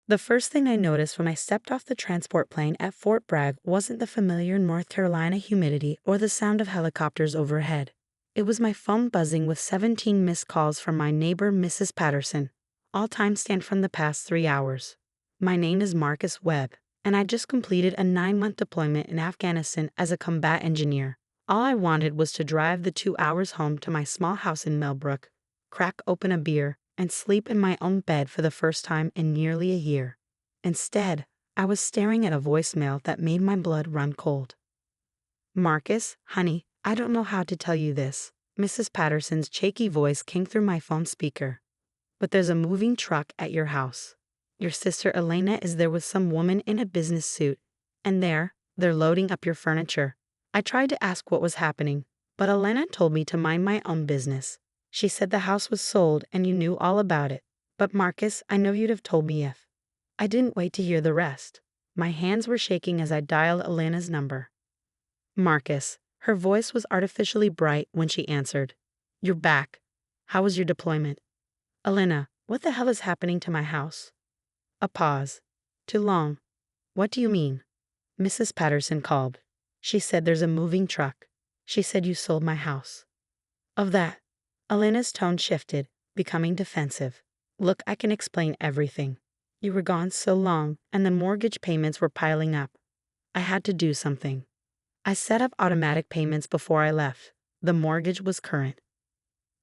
The first thing I noticed when I stepped off the transport plane at Fort Bragg wasn't the familiar North Carolina humidity or the sound of helicopters overhead. It was my phone buzzing with 17 missed calls from my neighbor, Mrs. Patterson, all timestamped from the past 3 hours. My name is Marcus Webb, and I just completed a 9-month deployment in Afghanistan as a combat engineer. All I wanted was to drive the 2 hours home to my small house in Millbrook, crack open a beer, and sleep in my own bed for the first time in nearly a year. Instead, I was staring at a voicemail that made my blood run cold. "Marcus, honey, I don't know how to tell you this." Mrs. Patterson's shaky voice came through my phone speaker. "But there's a moving truck at your house. Your sister Elena is there with some woman in a business suit, and they're loading up your furniture." I tried to ask what was happening, but Elena told me to mind my own business. She said the house was sold and you knew all about it. "But Marcus, I know you'd have told me if." I didn't wait to hear the rest. My hands were shaking as I dialed Elena's number. "Marcus." Her voice was artificially bright when she answered. "You're back. How was your deployment?" "Elena, what the hell is happening to my house?" A pause. "Too long." "What do you mean?" Mrs. Patterson called. She said there's a moving truck. She said you sold my house. Of that. Elena's tone shifted, becoming defensive. "Look, I can explain everything. You were gone so long, and the mortgage payments were piling up. I had to do something. I set up automatic payments before I left. The mortgage was current.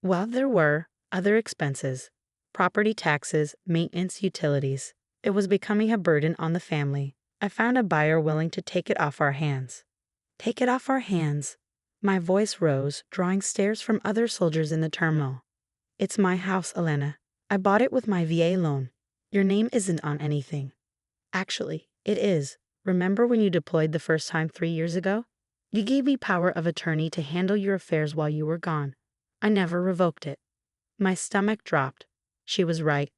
Well, there were other expenses, property taxes, maintenance, utilities. It was becoming a burden on the family. I found a buyer willing to take it off our hands." "Take it off our hands." My voice rose, drawing stares from other soldiers in the terminal. "It's my house, Elena. I bought it with my VA loan. Your name isn't on anything." "Actually, it is. Remember when you deployed the first time 3 years ago? You gave me power of attorney to handle your affairs while you were gone. I never revoked it." My stomach dropped. She was right.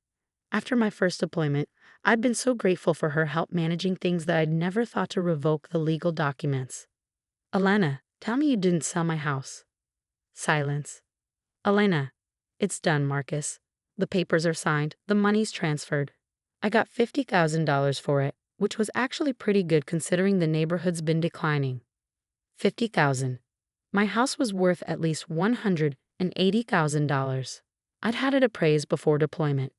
After my first deployment, I'd been so grateful for her help managing things that I'd never thought to revoke the legal documents. "Elena, tell me you didn't sell my house." Silence. "Elena, it's done, Marcus. The papers are signed, the money's transferred. I got $50,000 for it, which was actually pretty good considering the neighborhood's been declining." $50,000. My house was worth at least $180,000. I'd had it appraised before deployment.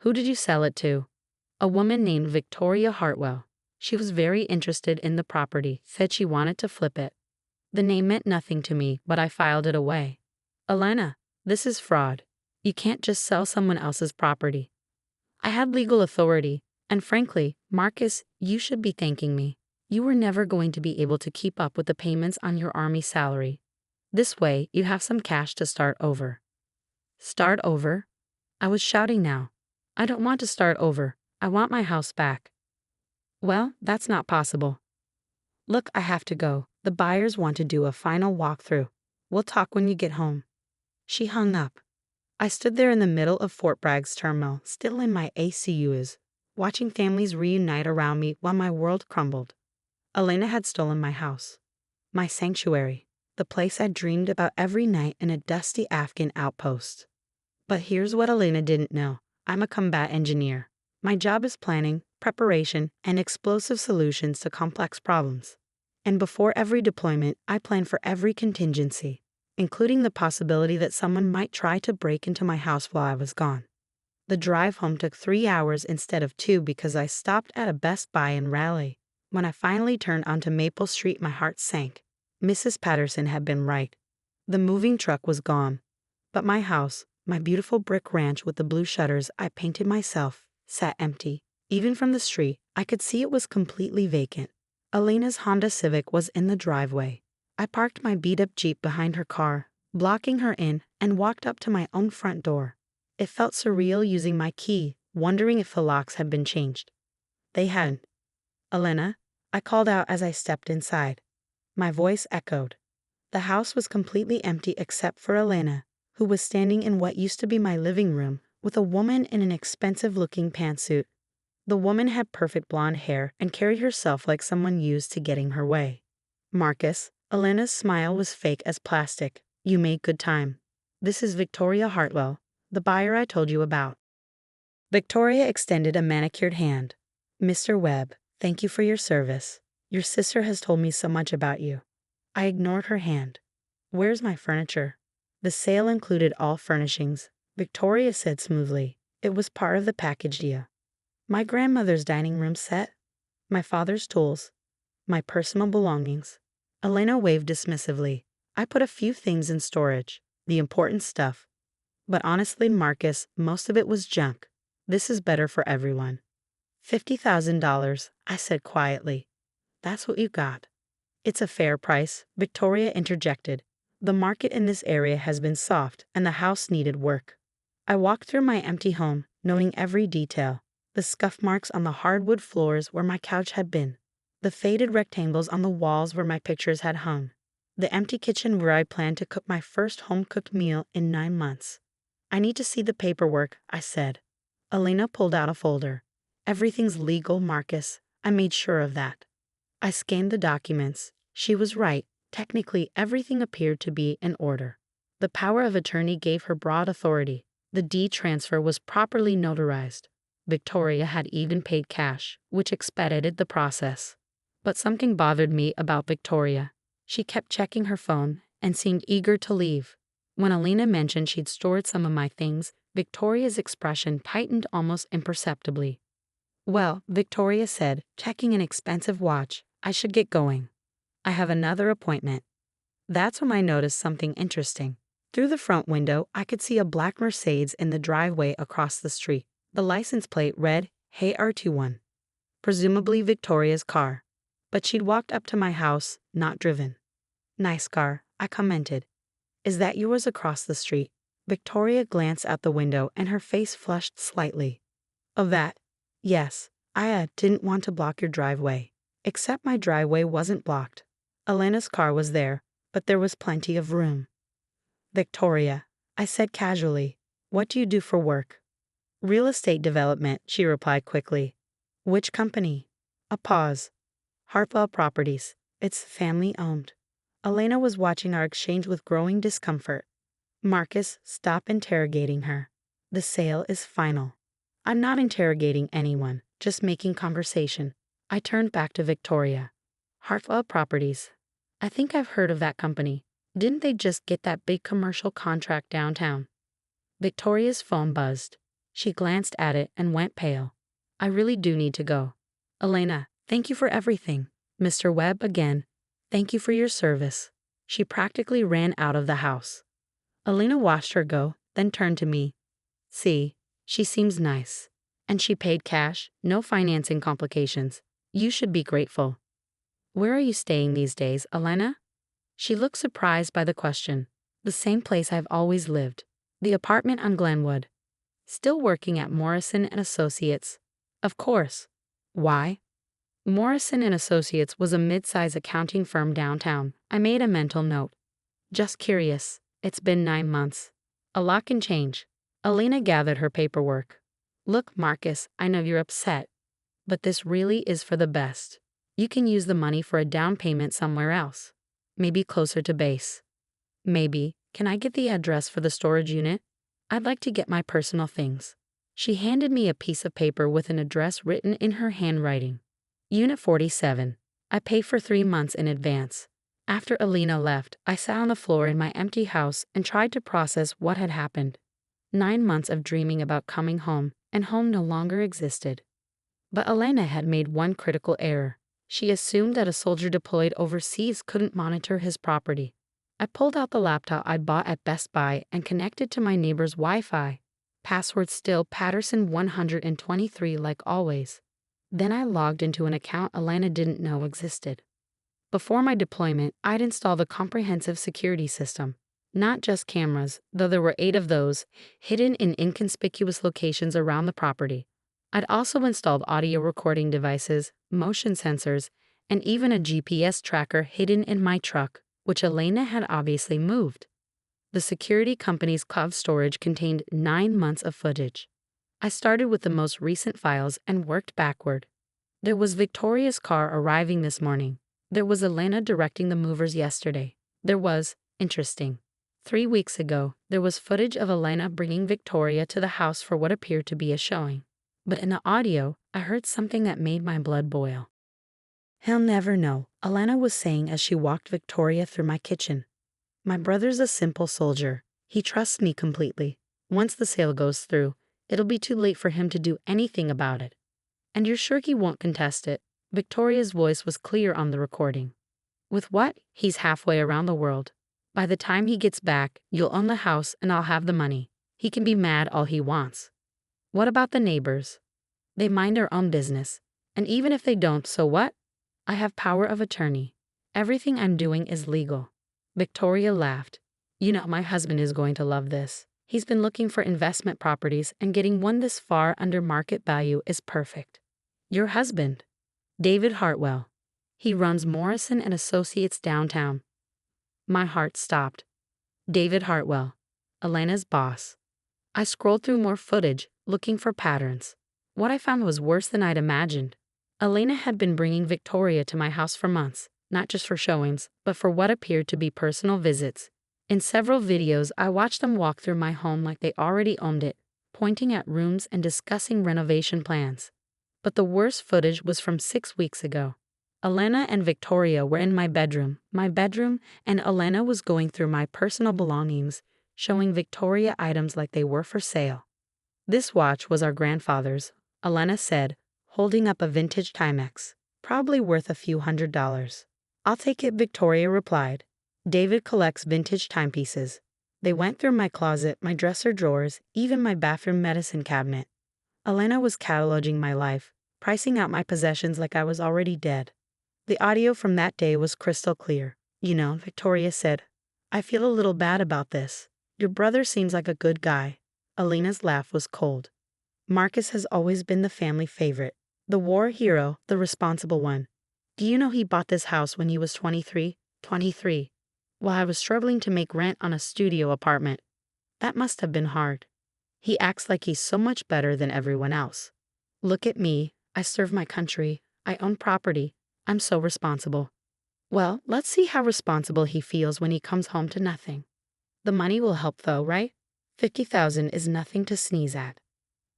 "Who did you sell it to?" "A woman named Victoria Hartwell. She was very interested in the property, said she wanted to flip it. The name meant nothing to me, but I filed it away." "Elena, this is fraud. You can't just sell someone else's property." "I had legal authority, and frankly, Marcus, you should be thanking me. You were never going to be able to keep up with the payments on your Army salary. This way, you have some cash to start over." "Start over?" I was shouting now. "I don't want to start over. I want my house back." "Well, that's not possible." "Look, I have to go. The buyers want to do a final walkthrough. We'll talk when you get home." She hung up. I stood there in the middle of Fort Bragg's terminal, still in my ACUs, watching families reunite around me while my world crumbled. Elena had stolen my house. My sanctuary. The place I'd dreamed about every night in a dusty Afghan outpost. But here's what Elena didn't know. I'm a combat engineer. My job is planning, preparation, and explosive solutions to complex problems. And before every deployment, I plan for every contingency, including the possibility that someone might try to break into my house while I was gone. The drive home took 3 hours instead of 2 because I stopped at a Best Buy in Raleigh. When I finally turned onto Maple Street, my heart sank. Mrs. Patterson had been right. The moving truck was gone. But my house, my beautiful brick ranch with the blue shutters I painted myself, sat empty. Even from the street, I could see it was completely vacant. Elena's Honda Civic was in the driveway. I parked my beat-up Jeep behind her car, blocking her in, and walked up to my own front door. It felt surreal using my key, wondering if the locks had been changed. They hadn't. "Elena," I called out as I stepped inside. My voice echoed. The house was completely empty except for Elena, who was standing in what used to be my living room with a woman in an expensive-looking pantsuit. The woman had perfect blonde hair and carried herself like someone used to getting her way. "Marcus," Elena's smile was fake as plastic. "You made good time. This is Victoria Hartwell, the buyer I told you about." Victoria extended a manicured hand. Mr. Webb, thank you for your service. Your sister has told me so much about you. I ignored her hand. Where's my furniture? The sale included all furnishings, Victoria said smoothly. It was part of the package deal. My grandmother's dining room set, my father's tools, my personal belongings. Elena waved dismissively. I put a few things in storage, the important stuff. But honestly, Marcus, most of it was junk. This is better for everyone. $50,000, I said quietly. That's what you got. It's a fair price, Victoria interjected. The market in this area has been soft and the house needed work. I walked through my empty home, noting every detail. The scuff marks on the hardwood floors where my couch had been. The faded rectangles on the walls where my pictures had hung. The empty kitchen where I planned to cook my first home-cooked meal in 9 months. I need to see the paperwork, I said. Elena pulled out a folder. Everything's legal, Marcus. I made sure of that. I scanned the documents. She was right. Technically, everything appeared to be in order. The power of attorney gave her broad authority. The deed transfer was properly notarized. Victoria had even paid cash, which expedited the process. But something bothered me about Victoria. She kept checking her phone and seemed eager to leave. When Elena mentioned she'd stored some of my things, Victoria's expression tightened almost imperceptibly. Well, Victoria said, checking an expensive watch, I should get going. I have another appointment. That's when I noticed something interesting. Through the front window, I could see a black Mercedes in the driveway across the street. The license plate read, Hey R21. Presumably Victoria's car. But she'd walked up to my house, not driven. Nice car, I commented. Is that yours across the street? Victoria glanced out the window and her face flushed slightly. Of that? Yes, I didn't want to block your driveway. Except my driveway wasn't blocked. Elena's car was there, but there was plenty of room. Victoria, I said casually, what do you do for work? Real estate development, she replied quickly. Which company? A pause. Hartwell Properties. It's family-owned. Elena was watching our exchange with growing discomfort. Marcus, stop interrogating her. The sale is final. I'm not interrogating anyone, just making conversation. I turned back to Victoria. Hartwell Properties. I think I've heard of that company. Didn't they just get that big commercial contract downtown? Victoria's phone buzzed. She glanced at it and went pale. I really do need to go. Elena, thank you for everything. Mr. Webb again. Thank you for your service. She practically ran out of the house. Elena watched her go, then turned to me. See, she seems nice. And she paid cash, no financing complications. You should be grateful. Where are you staying these days, Elena? She looked surprised by the question. The same place I've always lived. The apartment on Glenwood. Still working at Morrison & Associates. Of course. Why? Morrison & Associates was a mid-size accounting firm downtown. I made a mental note. Just curious. It's been 9 months. A lot can change. Elena gathered her paperwork. Look, Marcus, I know you're upset. But this really is for the best. You can use the money for a down payment somewhere else. Maybe closer to base. Maybe, can I get the address for the storage unit? I'd like to get my personal things. She handed me a piece of paper with an address written in her handwriting. Unit 47. I pay for 3 months in advance. After Elena left, I sat on the floor in my empty house and tried to process what had happened. 9 months of dreaming about coming home, and home no longer existed. But Elena had made one critical error. She assumed that a soldier deployed overseas couldn't monitor his property. I pulled out the laptop I'd bought at Best Buy and connected to my neighbor's Wi-Fi. Password still Patterson 123 like always. Then I logged into an account Elena didn't know existed. Before my deployment, I'd installed a comprehensive security system. Not just cameras, though there were 8 of those, hidden in inconspicuous locations around the property. I'd also installed audio recording devices, motion sensors, and even a GPS tracker hidden in my truck, which Elena had obviously moved. The security company's cloud storage contained 9 months of footage. I started with the most recent files and worked backward. There was Victoria's car arriving this morning. There was Elena directing the movers yesterday. There was, interesting, 3 weeks ago, there was footage of Elena bringing Victoria to the house for what appeared to be a showing. But in the audio, I heard something that made my blood boil. "He'll never know," Elena was saying as she walked Victoria through my kitchen. "My brother's a simple soldier. He trusts me completely. Once the sale goes through, it'll be too late for him to do anything about it. And you're sure he won't contest it?" Victoria's voice was clear on the recording. "With what? He's halfway around the world. By the time he gets back, you'll own the house and I'll have the money. He can be mad all he wants. What about the neighbors? They mind their own business. And even if they don't, so what? I have power of attorney. Everything I'm doing is legal." Victoria laughed. "You know my husband is going to love this. He's been looking for investment properties and getting one this far under market value is perfect." "Your husband?" "David Hartwell. He runs Morrison and Associates downtown." My heart stopped. David Hartwell, Elena's boss. I scrolled through more footage, looking for patterns. What I found was worse than I'd imagined. Elena had been bringing Victoria to my house for months, not just for showings, but for what appeared to be personal visits. In several videos, I watched them walk through my home like they already owned it, pointing at rooms and discussing renovation plans. But the worst footage was from 6 weeks ago. Elena and Victoria were in my bedroom, and Elena was going through my personal belongings, showing Victoria items like they were for sale. "This watch was our grandfather's," Elena said, holding up a vintage Timex, "probably worth a few $100s. "I'll take it," Victoria replied. "David collects vintage timepieces." They went through my closet, my dresser drawers, even my bathroom medicine cabinet. Elena was cataloging my life, pricing out my possessions like I was already dead. The audio from that day was crystal clear. "You know," Victoria said, "I feel a little bad about this. Your brother seems like a good guy." Elena's laugh was cold. "Marcus has always been the family favorite. The war hero, the responsible one. Do you know he bought this house when he was 23? 23. While I was struggling to make rent on a studio apartment. That must have been hard. He acts like he's so much better than everyone else. Look at me. I serve my country. I own property. I'm so responsible." Well, let's see how responsible he feels when he comes home to nothing. The money will help though, right? 50,000 is nothing to sneeze at.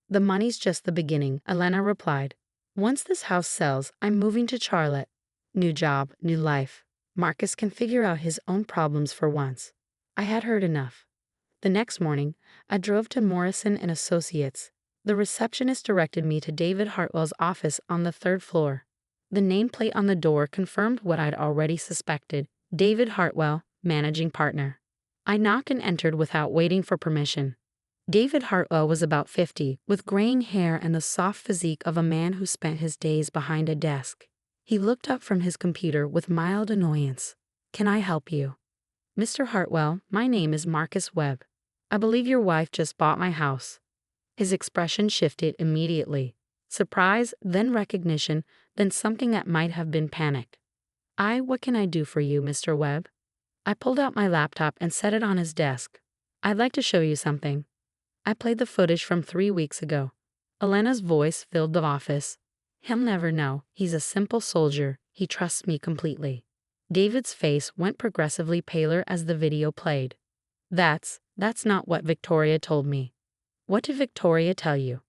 "The money's just the beginning," Elena replied. "Once this house sells, I'm moving to Charlotte. New job, new life. Marcus can figure out his own problems for once." I had heard enough. The next morning, I drove to Morrison and Associates. The receptionist directed me to David Hartwell's office on the 3rd floor. The nameplate on the door confirmed what I'd already suspected: David Hartwell, managing partner. I knocked and entered without waiting for permission. David Hartwell was about 50, with graying hair and the soft physique of a man who spent his days behind a desk. He looked up from his computer with mild annoyance. "Can I help you?" "Mr. Hartwell, my name is Marcus Webb. I believe your wife just bought my house." His expression shifted immediately. Surprise, then recognition, then something that might have been panic. What can I do for you, Mr. Webb?" I pulled out my laptop and set it on his desk. "I'd like to show you something." I played the footage from 3 weeks ago. Elena's voice filled the office. "He'll never know. He's a simple soldier. He trusts me completely." David's face went progressively paler as the video played. That's not what Victoria told me." "What did Victoria tell you?"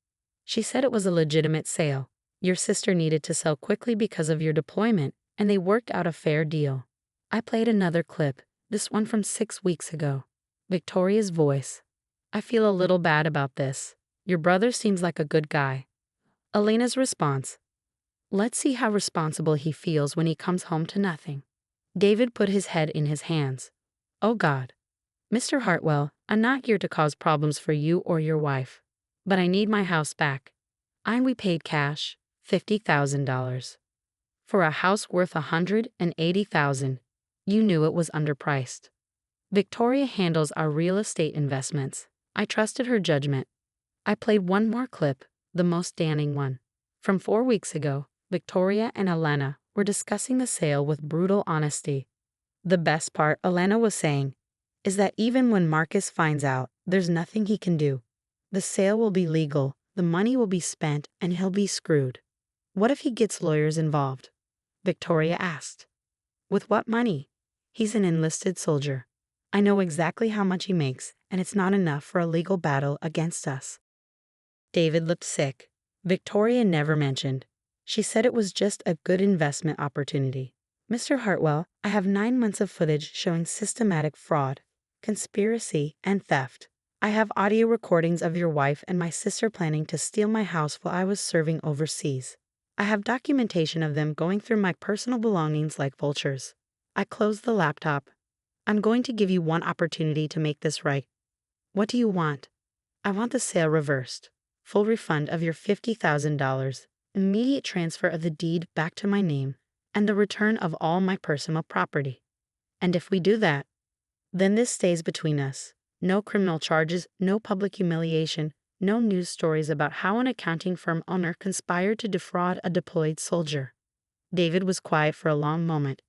"She said it was a legitimate sale. Your sister needed to sell quickly because of your deployment, and they worked out a fair deal." I played another clip, this one from 6 weeks ago. Victoria's voice. "I feel a little bad about this. Your brother seems like a good guy." Elena's response. "Let's see how responsible he feels when he comes home to nothing." David put his head in his hands. "Oh God. Mr. Hartwell, I'm not here to cause problems for you or your wife. But I need my house back. We paid cash, $50,000. For a house worth $180,000. You knew it was underpriced. Victoria handles our real estate investments. I trusted her judgment." I played one more clip, the most damning one. From 4 weeks ago, Victoria and Elena were discussing the sale with brutal honesty. The best part, Elena was saying, is that even when Marcus finds out, there's nothing he can do. The sale will be legal, the money will be spent, and he'll be screwed. "What if he gets lawyers involved?" Victoria asked. "With what money? He's an enlisted soldier." I know exactly how much he makes, and it's not enough for a legal battle against us." David looked sick. Victoria never mentioned. She said it was just a good investment opportunity. "Mr. Hartwell, I have 9 months of footage showing systematic fraud, conspiracy, and theft. I have audio recordings of your wife and my sister planning to steal my house while I was serving overseas. I have documentation of them going through my personal belongings like vultures." I closed the laptop. "I'm going to give you one opportunity to make this right. What do you want?" "I want the sale reversed. Full refund of your $50,000, immediate transfer of the deed back to my name, and the return of all my personal property. And if we do that, then this stays between us. No criminal charges, no public humiliation, no news stories about how an accounting firm owner conspired to defraud a deployed soldier." David was quiet for a long moment.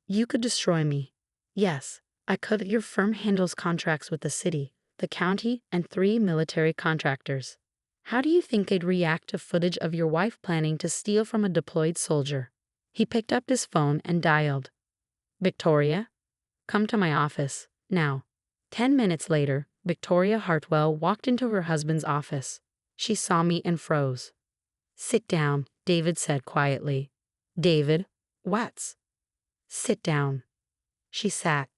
"You could destroy me." "Yes, I could. Your firm handles contracts with the city, the county, and 3 military contractors. How do you think I'd react to footage of your wife planning to steal from a deployed soldier?" He picked up his phone and dialed. "Victoria, come to my office, now." 10 minutes later, Victoria Hartwell walked into her husband's office. She saw me and froze. "Sit down," David said quietly. "David, what's?" "Sit down." She sat.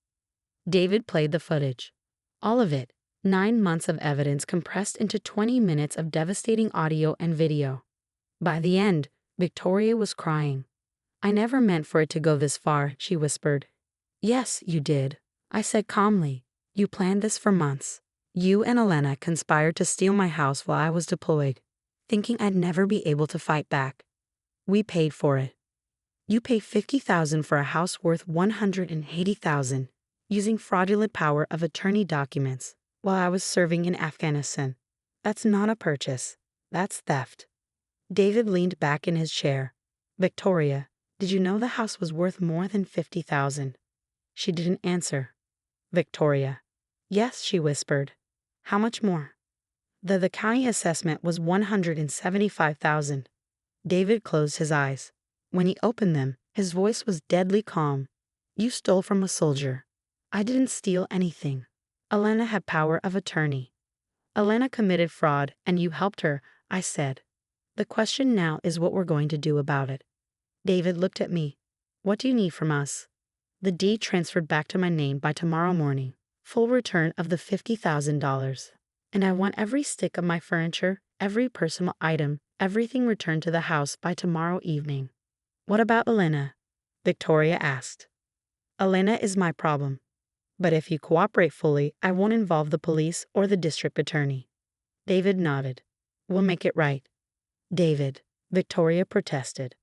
David played the footage. All of it. 9 months of evidence compressed into 20 minutes of devastating audio and video. By the end, Victoria was crying. "I never meant for it to go this far," she whispered. "Yes, you did," I said calmly. "You planned this for months. You and Elena conspired to steal my house while I was deployed, thinking I'd never be able to fight back. We paid for it. You paid $50,000 for a house worth $180,000, using fraudulent power of attorney documents while I was serving in Afghanistan. That's not a purchase. That's theft." David leaned back in his chair. "Victoria, did you know the house was worth more than $50,000? She didn't answer. "Victoria." "Yes," she whispered. "How much more?" The county assessment was $175,000. David closed his eyes. When he opened them, his voice was deadly calm. "You stole from a soldier. I didn't steal anything. Elena had power of attorney. Elena committed fraud, and you helped her," I said. "The question now is what we're going to do about it." David looked at me. "What do you need from us?" "The deed transferred back to my name by tomorrow morning. Full return of the $50,000. And I want every stick of my furniture, every personal item, everything returned to the house by tomorrow evening." "What about Elena?" Victoria asked. "Elena is my problem. But if you cooperate fully, I won't involve the police or the district attorney." David nodded. "We'll make it right." "David," Victoria protested.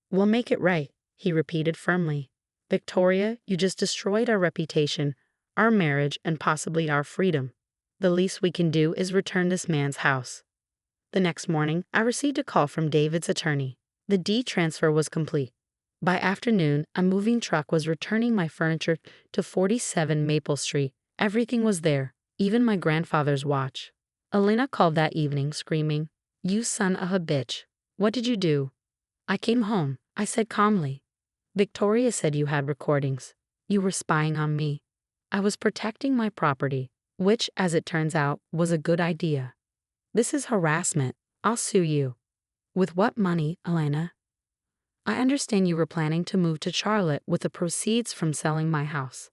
"We'll make it right," he repeated firmly. "Victoria, you just destroyed our reputation, our marriage, and possibly our freedom. The least we can do is return this man's house." The next morning, I received a call from David's attorney. The deed transfer was complete. By afternoon, a moving truck was returning my furniture to 47 Maple Street. Everything was there, even my grandfather's watch. Elena called that evening, screaming, "You son of a bitch. What did you do?" "I came home," I said calmly. "Victoria said you had recordings. You were spying on me. I was protecting my property, which, as it turns out, was a good idea. This is harassment. I'll sue you." "With what money, Elena?" "I understand you were planning to move to Charlotte with the proceeds from selling my house.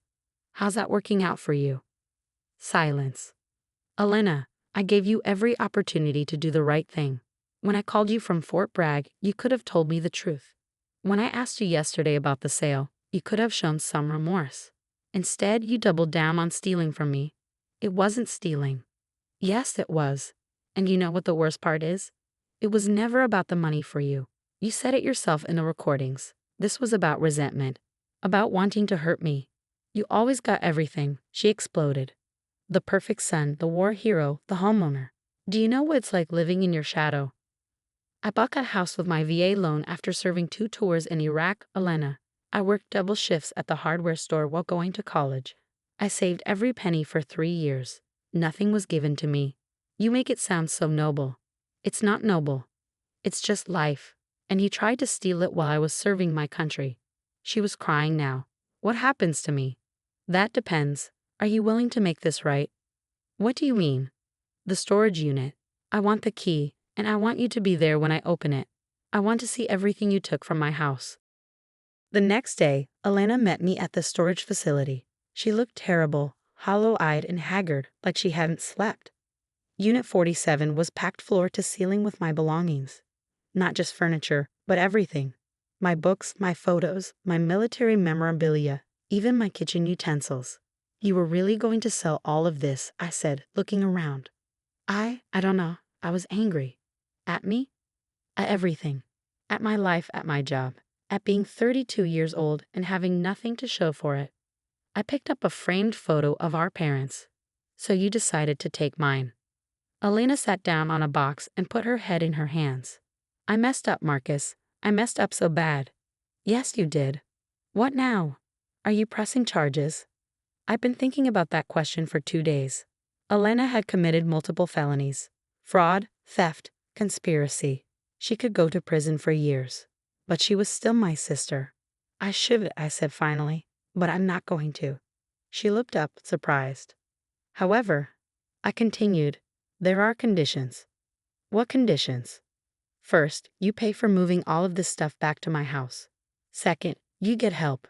How's that working out for you?" Silence. "Elena, I gave you every opportunity to do the right thing. When I called you from Fort Bragg, you could have told me the truth. When I asked you yesterday about the sale, you could have shown some remorse. Instead, you doubled down on stealing from me. It wasn't stealing." "Yes, it was. And you know what the worst part is? It was never about the money for you. You said it yourself in the recordings. This was about resentment, about wanting to hurt me. You always got everything," she exploded. "The perfect son, the war hero, the homeowner. Do you know what it's like living in your shadow? I bought that house with my VA loan after serving 2 tours in Iraq, Elena. I worked double shifts at the hardware store while going to college. I saved every penny for 3 years. Nothing was given to me. You make it sound so noble. It's not noble. It's just life. And you tried to steal it while I was serving my country." She was crying now. "What happens to me?" "That depends. Are you willing to make this right? What do you mean? The storage unit. I want the key, and I want you to be there when I open it. I want to see everything you took from my house. The next day, Elena met me at the storage facility. She looked terrible, hollow-eyed and haggard, like she hadn't slept. Unit 47 was packed floor to ceiling with my belongings. Not just furniture, but everything. My books, my photos, my military memorabilia, even my kitchen utensils. You were really going to sell all of this, I said, looking around. I don't know. I was angry. At me? At everything. At my life, at my job. At being 32 years old and having nothing to show for it. I picked up a framed photo of our parents. So you decided to take mine. Elena sat down on a box and put her head in her hands. I messed up, Marcus. I messed up so bad. Yes, you did. What now? Are you pressing charges? I've been thinking about that question for 2 days. Elena had committed multiple felonies. Fraud, theft, conspiracy. She could go to prison for years. But she was still my sister. I should, I said finally, but I'm not going to. She looked up, surprised. However, I continued, there are conditions. What conditions? First, you pay for moving all of this stuff back to my house. Second, you get help.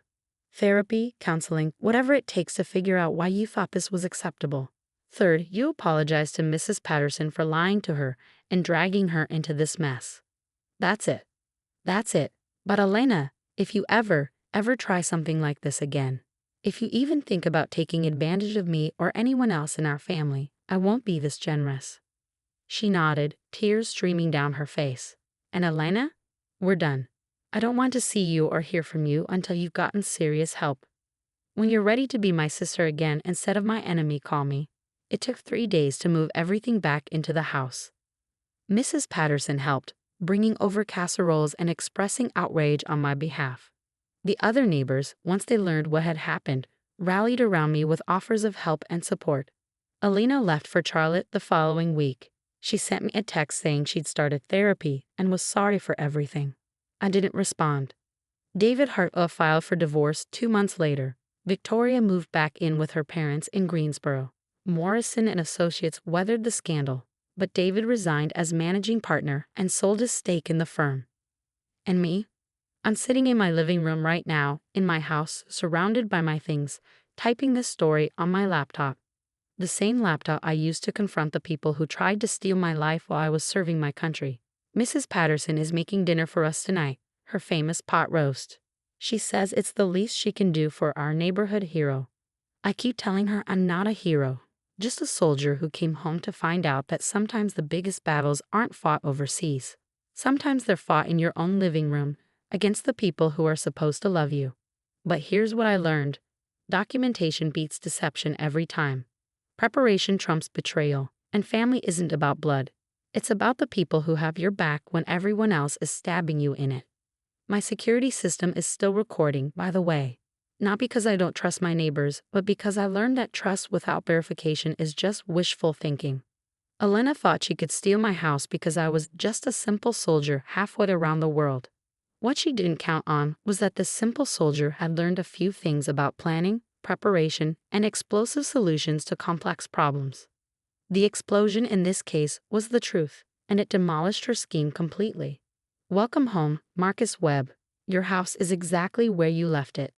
Therapy, counseling, whatever it takes to figure out why you thought this was acceptable. Third, you apologize to Mrs. Patterson for lying to her and dragging her into this mess. That's it. That's it. But Elena, if you ever try something like this again, if you even think about taking advantage of me or anyone else in our family, I won't be this generous. She nodded, tears streaming down her face. And Elena? We're done. I don't want to see you or hear from you until you've gotten serious help. When you're ready to be my sister again instead of my enemy, call me. It took 3 days to move everything back into the house. Mrs. Patterson helped, bringing over casseroles and expressing outrage on my behalf. The other neighbors, once they learned what had happened, rallied around me with offers of help and support. Elena left for Charlotte the following week. She sent me a text saying she'd started therapy and was sorry for everything. I didn't respond. David Hartwell filed for divorce 2 months later. Victoria moved back in with her parents in Greensboro. Morrison and Associates weathered the scandal, but David resigned as managing partner and sold his stake in the firm. And me? I'm sitting in my living room right now, in my house, surrounded by my things, typing this story on my laptop. The same laptop I used to confront the people who tried to steal my life while I was serving my country. Mrs. Patterson is making dinner for us tonight, her famous pot roast. She says it's the least she can do for our neighborhood hero. I keep telling her I'm not a hero, just a soldier who came home to find out that sometimes the biggest battles aren't fought overseas. Sometimes they're fought in your own living room, against the people who are supposed to love you. But here's what I learned. Documentation beats deception every time. Preparation trumps betrayal, and family isn't about blood. It's about the people who have your back when everyone else is stabbing you in it. My security system is still recording, by the way. Not because I don't trust my neighbors, but because I learned that trust without verification is just wishful thinking. Elena thought she could steal my house because I was just a simple soldier halfway around the world. What she didn't count on was that this simple soldier had learned a few things about planning, preparation, and explosive solutions to complex problems. The explosion in this case was the truth, and it demolished her scheme completely. Welcome home, Marcus Webb. Your house is exactly where you left it.